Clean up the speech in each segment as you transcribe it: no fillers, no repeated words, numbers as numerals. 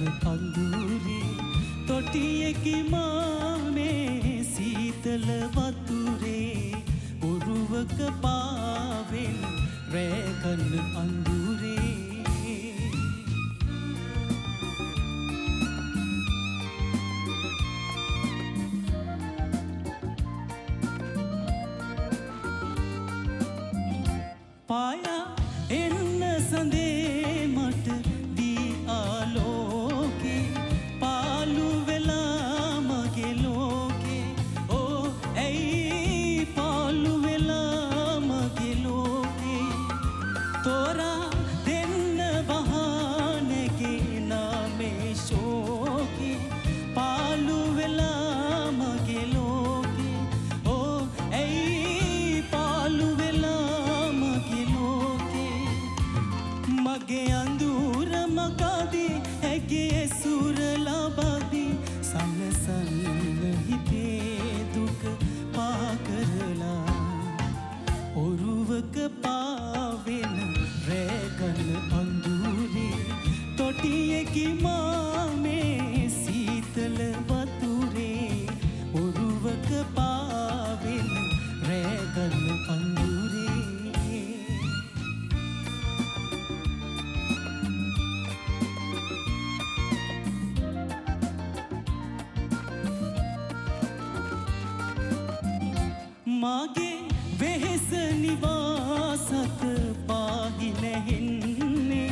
අඳුරේ තොටියකි මාමේ සීතල වතුරේ උරුවක පාවෙන රැකන අඳුරේ පායා එන්න සඳේ මට දී ආලෝකේ පාලු වෙලා මගේ ලෝකේ ඕ ඇයි පාලු වෙලා මගේ ලෝකේ තෝරා දෙන්න බහානගේ නාමේ ශෝකේ පාලු වෙලා මගේ ලෝකේ ඕ ඇයි පාලු වෙලා මගේ අඳුර මකදී ඇගේ සුර ලබදී සනසන්න හිතේ දුක පා කරලා ඔරුවක පාවෙන රැකන අඳුරේ තොටියකි මාමේ සීතල වතුරේ ඔරුවක පාවෙන රැකන අඳුරේ මාගේ වෙහෙස නිවාසක පාහි නැහෙන්නේ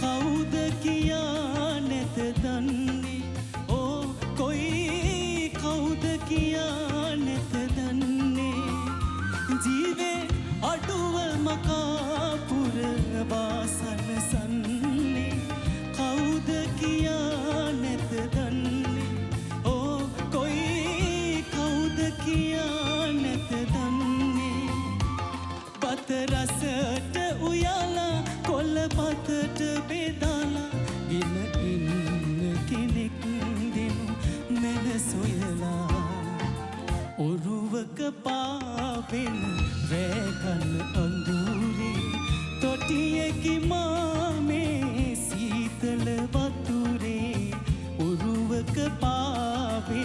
කවුද කියා නැත දන්නේ ඕ කොයි කවුද කියා නැත දන්නේ ජීවේ අඩුව මකාපුර වාසන සන්නේ කවුද කියා නැත දන්නේ ඕ කොයි කවුද කියා නැත දන්නේ බත රසට උයලා කොළ පතට බෙදාලා ගෙන ඉන්න කෙනෙක් දෙනු මැන සොයලා ඔරුවක පාවෙන රැකන අඳුරේ තොටියකි මාමේ සීතල වතුරේ ඔරුවක පාවෙන